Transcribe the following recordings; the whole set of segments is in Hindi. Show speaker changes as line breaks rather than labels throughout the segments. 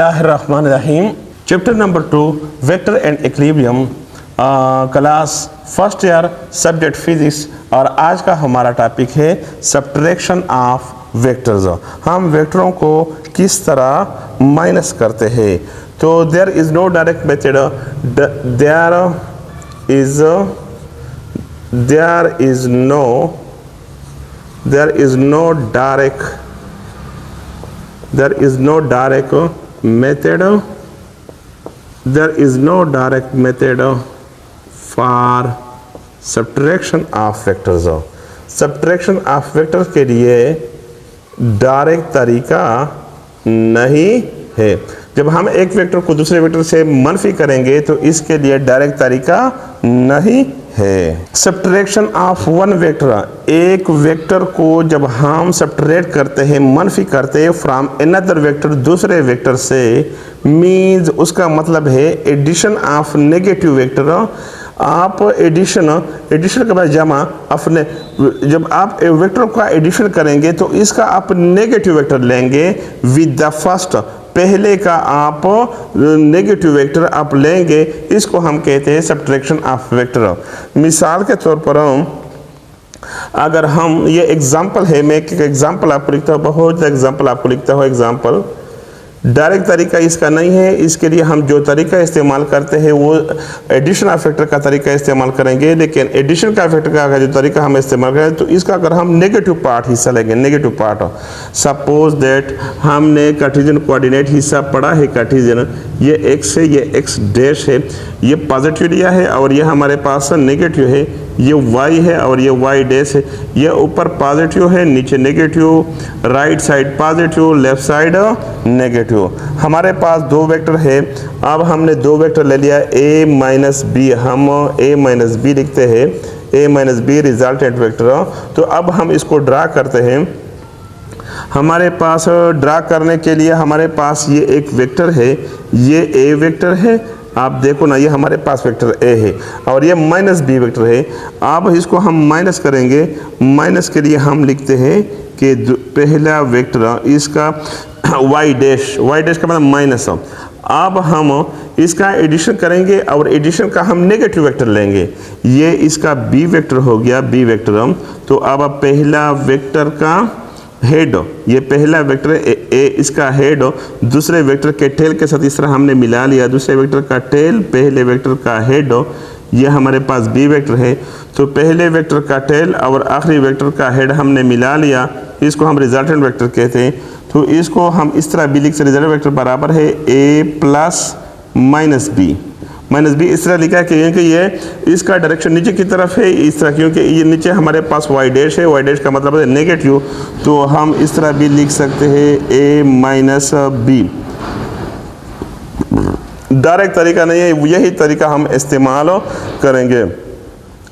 Bismillahirrahmanirrahim. Chapter number 2, Vector and Equilibrium, class first year, subject physics. और आज का हमारा टॉपिक है सब्ट्रैक्शन ऑफ वेक्टर्स। हम वेक्टरों को किस तरह माइनस करते हैं। तो there is no direct method, there is no direct method for subtraction of vectors। Subtraction of vectors के लिए डायरेक्ट तरीका नहीं है। जब हम एक वेक्टर को दूसरे वेक्टर से मनफी करेंगे तो इसके लिए डायरेक्ट तरीका नहीं है। सब्ट्रैक्शन ऑफ वन वेक्टर, एक वेक्टर को जब हम सब्ट्रैक्ट करते हैं, मनफी करते हैं फ्रॉम अनदर वेक्टर, दूसरे वेक्टर से, मीन्स उसका मतलब है एडिशन ऑफ नेगेटिव वेक्टर। आप एडिशन के बाद जमा अपने, जब आप वेक्टर का एडिशन करेंगे तो इसका आप नेगेटिव वेक्टर लेंगे विद द फर्स्ट, पहले का आप नेगेटिव वेक्टर आप लेंगे, इसको हम कहते हैं सब्ट्रैक्शन ऑफ वेक्टर। मिसाल के तौर पर अगर हम, ये एग्जांपल है, मैं एक एग्जांपल आपको लिखता हूँ, बहुत एग्जांपल आपको लिखता हूँ। एग्जांपल डायरेक्ट तरीका इसका नहीं है। इसके लिए हम जो तरीका इस्तेमाल करते हैं वो एडिशन ऑफ फैक्टर का तरीका इस्तेमाल करेंगे। लेकिन एडिशन का फैक्टर का जो तरीका हम इस्तेमाल करें तो इसका अगर हम नेगेटिव पार्ट हिस्सा लेंगे, नेगेटिव पार्ट, सपोज दैट हमने कार्टेशियन कोऑर्डिनेट हिस्सा पढ़ा है। कार्टेशियन, ये एक्स है, ये एक्स डैश है, ये पॉजिटिव लिया है और ये हमारे पास नेगेटिव है, ये y है और ये y डैश है। ये ऊपर पॉजिटिव है, नीचे negative, right side positive, left side negative. हमारे पास दो वेक्टर है। अब हमने दो वेक्टर ले लिया a माइनस बी, हम a माइनस बी लिखते हैं, a minus B resultant vector. तो अब हम इसको ड्रा करते हैं। हमारे पास ड्रा करने के लिए हमारे पास ये एक वेक्टर है, ये a वेक्टर है, आप देखो ना, ये हमारे पास वेक्टर a है और ये माइनस बी वेक्टर है। अब इसको हम माइनस करेंगे। माइनस के लिए हम लिखते हैं कि पहला वेक्टर इसका y डैश का मतलब माइनस। अब हम इसका एडिशन करेंगे और एडिशन का हम नेगेटिव वेक्टर लेंगे। ये इसका b वेक्टर हो गया, b वेक्टर। तो अब पहला वेक्टर का हेड, ये पहला वेक्टर ए इसका हेड दूसरे वेक्टर के टेल के साथ इस तरह हमने मिला लिया। दूसरे वेक्टर का टेल, पहले वेक्टर का हेड, ये हमारे पास बी वेक्टर है। तो पहले वेक्टर का टेल और आखिरी वेक्टर का हेड हमने मिला लिया, इसको हम रिजल्टेंट वेक्टर कहते हैं। तो इसको हम इस तरह बी लिख सकते, रिजल्टेंट वेक्टर बराबर है A plus minus B. Minus B इस तरह लिखा है क्योंकि ये इसका डायरेक्शन नीचे की तरफ है, इस तरह, क्योंकि ये नीचे हमारे पास वाई डैश है, वाई डैश का मतलब है नेगेटिव। तो हम इस तरह भी लिख सकते हैं ए माइनस बी। डायरेक्ट तरीका नहीं है, यही तरीका हम इस्तेमाल करेंगे।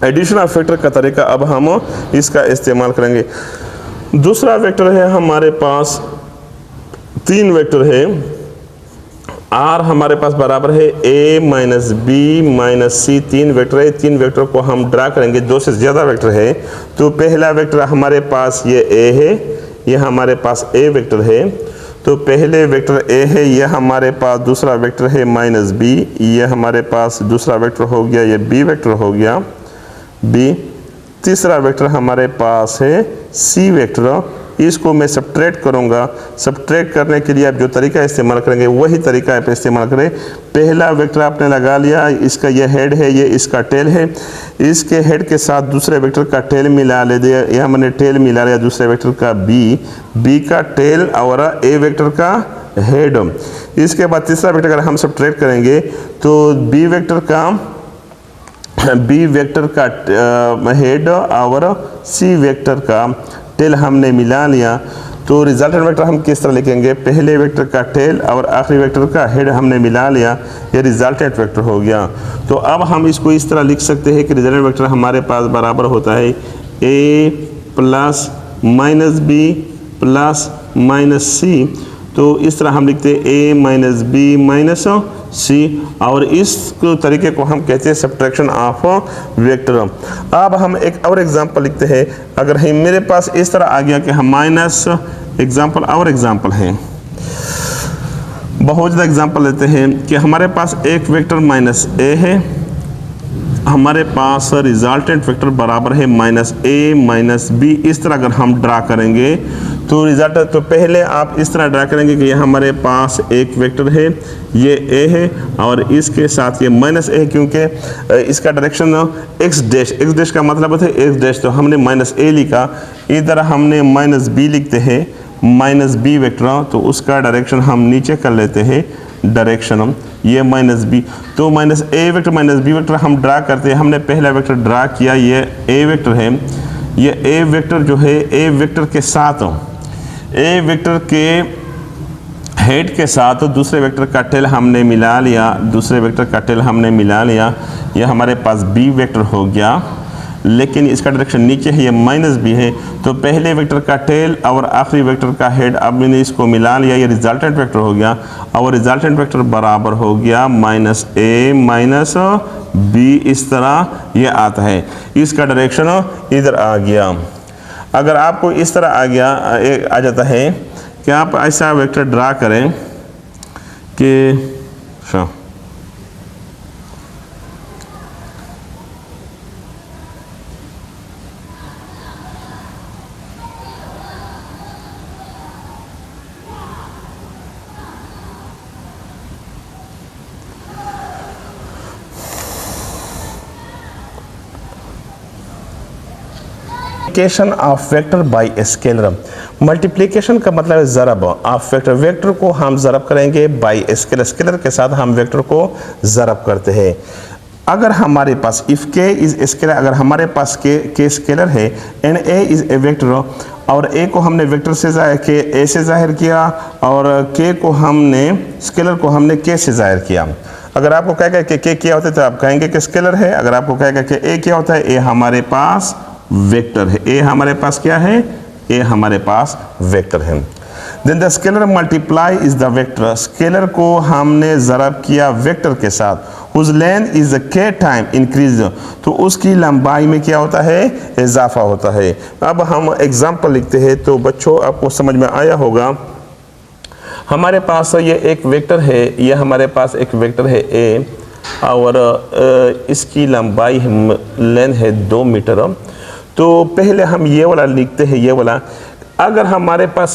एडिशन ऑफ फैक्टर का तरीका अब हम इसका इस्तेमाल करेंगे। दूसरा वेक्टर है हमारे पास, तीन वेक्टर है, आर हमारे पास बराबर है a माइनस बी माइनस सी। तीन वेक्टर है, तीन वेक्टर को हम ड्रा करेंगे। दो से ज़्यादा वेक्टर है। तो पहला वेक्टर हमारे पास ये a है, ये हमारे पास a वेक्टर है। तो पहले वेक्टर a है, ये हमारे पास दूसरा वेक्टर है माइनस b, ये हमारे पास दूसरा वेक्टर हो गया, ये b वेक्टर हो गया b। तीसरा वेक्टर हमारे पास है c वेक्टर। इसको मैं सब्ट्रैक्ट करूँगा। सब्ट्रैक्ट करने के लिए आप जो तरीका इस्तेमाल करेंगे वही तरीका आप इस्तेमाल करें। पहला वेक्टर आपने लगा लिया, इसका ये हेड है, ये इसका टेल है। इसके हेड के साथ दूसरे वेक्टर का टेल मिला ले दिया, यह हमने टेल मिला लिया दूसरे वेक्टर का बी का टेल और ए वेक्टर का हेड। इसके बाद तीसरा वेक्टर अगर हम सब्ट्रैक्ट करेंगे तो बी वेक्टर का हेड और सी वेक्टर का टेल हमने मिला लिया। तो रिजल्टेंट वेक्टर हम किस तरह लिखेंगे, पहले वेक्टर का टेल और आखिरी वेक्टर का हेड हमने मिला लिया, ये रिजल्टेंट वेक्टर हो गया। तो अब हम इसको इस तरह लिख सकते हैं कि रिजल्टेंट वेक्टर हमारे पास बराबर होता है a plus minus B plus minus C. तो इस तरह हम लिखते हैं a minus B minus C, और इस तरीके को हम कहते हैं सब्ट्रैक्शन ऑफ वेक्टर। अब हम एक और एग्जांपल लिखते हैं। अगर मेरे पास इस तरह आ गया कि हम माइनस एग्जांपल और एग्जांपल है, बहुत ज़्यादा एग्जांपल लेते हैं कि हमारे पास एक वेक्टर माइनस ए है, हमारे पास रिजल्टेंट वेक्टर बराबर है माइनस ए माइनस बी। इस तरह अगर हम ड्रा करेंगे तो रिजल्ट, तो पहले आप इस तरह ड्रा करेंगे कि ये हमारे पास एक वेक्टर है, ये ए है और इसके साथ ये माइनस ए है, क्योंकि इसका डायरेक्शन एक्स डैश का मतलब होता है एक्स डैश, तो हमने माइनस ए लिखा। इधर हमने माइनस बी लिखते हैं, माइनस बी वेक्टर, तो उसका डायरेक्शन हम नीचे कर लेते हैं डायरेक्शन, ये माइनस बी। तो माइनस ए वेक्टर माइनस बी वेक्टर हम ड्रा करते हैं। हमने पहला वेक्टर ड्रा किया, ये ए वेक्टर है। ये ए वेक्टर जो है ए वेक्टर के साथ, ए वेक्टर के हेड के साथ दूसरे वेक्टर का टेल हमने मिला लिया, दूसरे वेक्टर का टेल हमने मिला लिया। ये हमारे पास बी वेक्टर हो गया, लेकिन इसका डायरेक्शन नीचे है, ये माइनस बी है। तो पहले वेक्टर का टेल और आखिरी वेक्टर का हेड, अब मैंने इसको मिला लिया, ये रिजल्टेंट वेक्टर हो गया और रिजल्टेंट वेक्टर बराबर हो गया माइनस ए माइनस बी। इस तरह ये आता है, इसका डायरेक्शन इधर आ गया। अगर आपको इस तरह आ जाता है कि आप ऐसा वेक्टर ड्रा करें कि multiplication of vector by scalar. Multiplication का मतलब है ज़रब ऑफ वेक्टर, वेक्टर को हम ज़रब करेंगे बाय स्केलर, स्केलर के साथ हम वेक्टर को ज़रब करते हैं। अगर हमारे पास इफ़ के इज़ स्केलर, अगर हमारे पास के स्केलर है and A is a vector, और ए को हमने वेक्टर से के ए से ज़ाहिर किया और के को हमने स्केलर को हमने के से ज़ाहिर किया। अगर आपको कहेगा कि के क्या होता है तो आप कहेंगे कि स्केलर है। अगर आपको कहेगा कि ए क्या होता है, ए हमारे पास वेक्टर है, ए हमारे पास क्या है, ए हमारे पास वेक्टर है। Then the scalar multiply is the vector, scalar को हमने ज़रब किया वेक्टर के साथ, whose length is k time increase, तो उसकी लंबाई में क्या होता है, इजाफा होता है। अब हम एग्जाम्पल लिखते हैं तो बच्चों आपको समझ में आया होगा। हमारे पास ये एक वेक्टर है, ये हमारे पास एक वेक्टर है ए और इसकी लंबाई लेंथ है 2 मीटर। तो पहले हम ये वाला लिखते हैं, ये वाला। अगर हमारे पास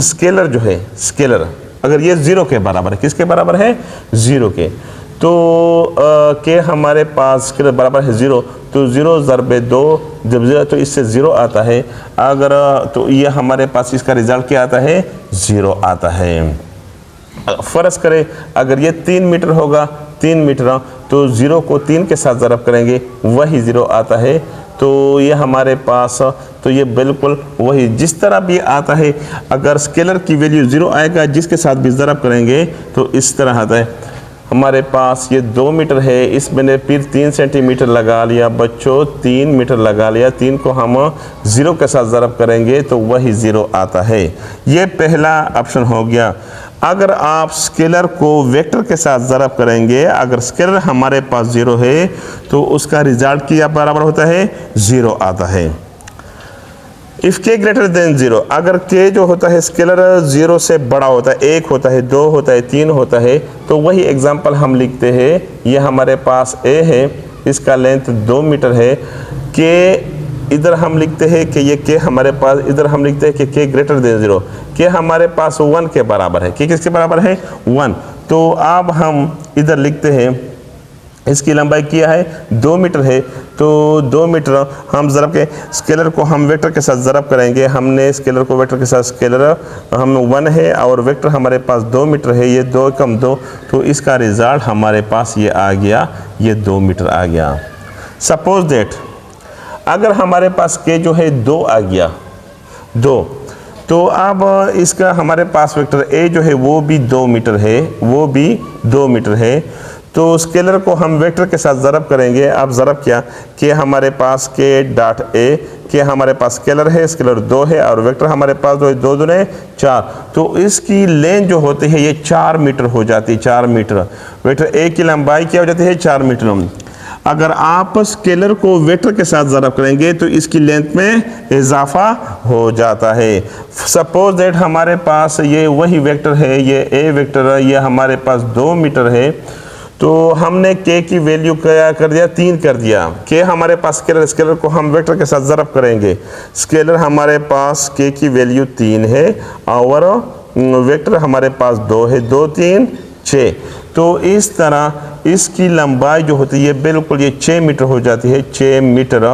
स्केलर जो है, स्केलर अगर ये 0 के बराबर है, किसके बराबर है, 0 के, तो के हमारे पास स्केलर बराबर है 0, तो 0 ज़रबे 2 जब 0 तो इससे 0 आता है। अगर तो ये हमारे पास इसका रिजल्ट क्या आता है, 0 आता है। फ़र्ज़ करें अगर ये 3 मीटर होगा, 3 मीटर, तो 0 को 3 के साथ ज़रब करेंगे, वही 0 आता है। तो ये हमारे पास, तो ये बिल्कुल वही जिस तरह भी आता है। अगर स्केलर की वैल्यू 0 आएगा, जिसके साथ भी ज़रब करेंगे तो इस तरह आता है। हमारे पास ये 2 मीटर है, इस मैंने फिर 3 सेंटीमीटर लगा लिया बच्चों, 3 मीटर लगा लिया, 3 को हम 0 के साथ ज़रब करेंगे तो वही 0 आता है। ये पहला ऑप्शन हो गया। अगर आप स्केलर को वेक्टर के साथ ज़रब करेंगे, अगर स्केलर हमारे पास 0 है तो उसका रिजल्ट क्या बराबर होता है, 0 आता है। इफ़ के ग्रेटर देन 0, अगर के जो होता है स्केलर 0 से बड़ा होता है, 1 होता है, 2 होता है, 3 होता है, तो वही एग्जांपल हम लिखते हैं। ये हमारे पास ए है, इसका लेंथ 2 मीटर है। के इधर हम लिखते हैं कि ये के हमारे पास, इधर हम लिखते हैं कि के ग्रेटर देन 0, के हमारे पास 1 के बराबर है। के किसके बराबर है, 1। तो अब हम इधर लिखते हैं इसकी लंबाई क्या है, 2 मीटर है, तो 2 मीटर हम ज़रब के स्केलर को हम वेक्टर के साथ ज़रब करेंगे। हमने स्केलर को वेक्टर के साथ, स्केलर हम 1 है और वेक्टर हमारे पास 2 मीटर है, ये 2 कम 2, तो इसका रिज़ल्ट हमारे पास ये आ गया, ये 2 मीटर आ गया। सपोज दैट अगर हमारे पास के जो है 2 आ गया, 2, तो अब इसका हमारे पास वेक्टर ए जो है वो भी 2 मीटर है, वो भी 2 मीटर है। तो स्केलर को हम वेक्टर के साथ ज़रब करेंगे। अब ज़रब क्या कि हमारे पास के डॉट ए, के हमारे पास स्केलर है, स्केलर 2 है और वेक्टर हमारे पास 2 दूने 4, तो इसकी लेंथ जो होती है ये 4 मीटर हो जाती है, 4 मीटर। वेक्टर ए की लंबाई क्या हो जाती है, 4 मीटर। अगर आप स्केलर को वेक्टर के साथ ज़रब करेंगे तो इसकी लेंथ में इजाफा हो जाता है। सपोज दैट हमारे पास ये वही वेक्टर है, ये ए वेक्टर है, ये हमारे पास 2 मीटर है, तो हमने के की वैल्यू क्या कर दिया, 3 कर दिया। के हमारे पास स्केलर को हम वेक्टर के साथ ज़रब करेंगे, स्केलर हमारे पास के की वैल्यू 3 है और वेक्टर हमारे पास 2 है, 2 3 6। तो इस तरह इसकी लंबाई जो होती है बिल्कुल ये 6 मीटर हो जाती है, 6 मीटर।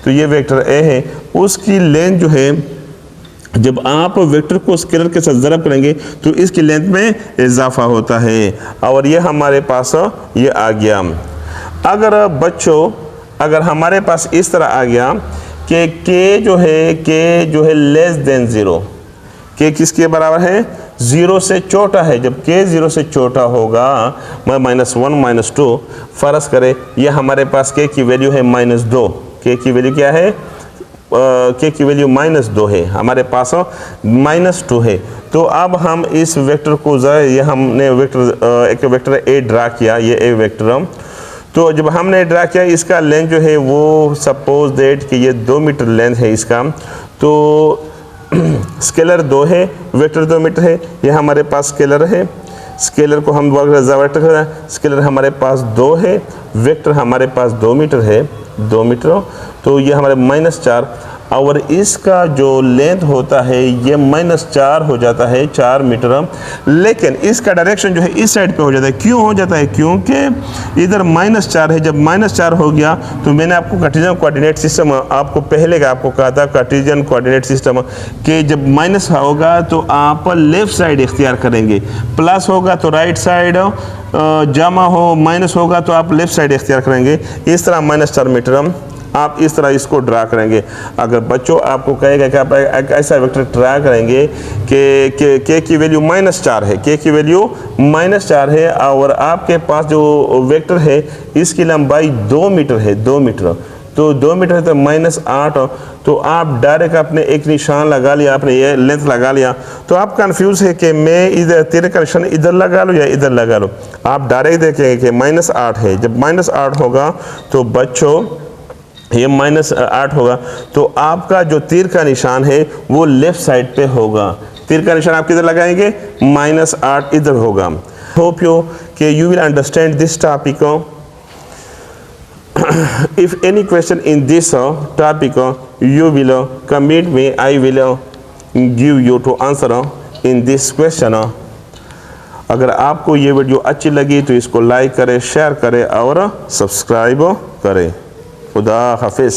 तो ये वेक्टर ए है, उसकी लेंथ जो है जब आप वेक्टर को स्केलर के साथ ज़रब करेंगे तो इसकी लेंथ में इजाफा होता है और ये हमारे पास ये आ गया। अगर बच्चों अगर हमारे पास इस तरह आ गया कि के जो है लेस देन 0, के किसके बराबर है, 0 से छोटा है। जब के 0 से छोटा होगा, -1 -2 फ़र्ज़ करें ये हमारे पास के की वैल्यू है -2, के की वैल्यू क्या है, के की वैल्यू -2 है, हमारे पास -2 है। तो अब हम इस वेक्टर को ये हमने एक वेक्टर ए ड्रा किया, ये ए वेक्टर। तो जब हमने ड्रा किया इसका लेंथ जो है वो सपोज दैट कि ये 2 मीटर लेंथ है इसका, तो स्केलर 2 है, वेक्टर 2 मीटर है, ये हमारे पास स्केलर है। स्केलर को हम वेक्टर कर, स्केलर हमारे पास 2 है, वेक्टर हमारे पास 2 मीटर है, 2 मीटर। तो ये हमारे -4 और इसका जो लेंथ होता है ये -4 हो जाता है, 4 मीटर। लेकिन इसका डायरेक्शन जो है इस साइड पे हो जाता है। क्यों हो जाता है, क्योंकि इधर -4 है। जब -4 हो गया तो मैंने आपको कार्टेशियन कोऑर्डिनेट सिस्टम आपको पहले का आपको कहा था, कार्टेशियन कोऑर्डिनेट सिस्टम कि जब माइनस होगा तो आप लेफ़्ट साइड इख्तियार करेंगे, प्लस होगा तो राइट साइड, जमा हो माइनस होगा तो आप लेफ़्ट साइड इख्तियार करेंगे। इस तरह -4 मीटर आप इस तरह इसको ड्रा करेंगे। अगर बच्चों आपको कहेगा कि आप एक ऐसा वेक्टर ड्रा करेंगे कि के की वैल्यू -4 है, के की वैल्यू -4 है और आपके पास जो वेक्टर है इसकी लंबाई 2 मीटर है, 2 मीटर। तो 2 मीटर है तो -8, तो आप डायरेक्ट आपने एक निशान लगा लिया, आपने ये लेंथ लगा लिया। तो आप कंफ्यूज है कि मैं इधर तेरे का निशान इधर लगा लूँ या इधर लगा लूँ। आप डायरेक्ट देखेंगे कि -8 है। जब -8 होगा तो बच्चों ये -8 होगा तो आपका जो तीर का निशान है वो लेफ्ट साइड पे होगा। तीर का निशान आप किधर लगाएंगे, -8 इधर होगा। होप यू कि you will understand this topic. If any question in this topic you will comment me, I will give you to answer in this question. अगर आपको ये वीडियो अच्छी लगी तो इसको लाइक करें, शेयर करें और सब्सक्राइब करें। खुदा हाफिज़।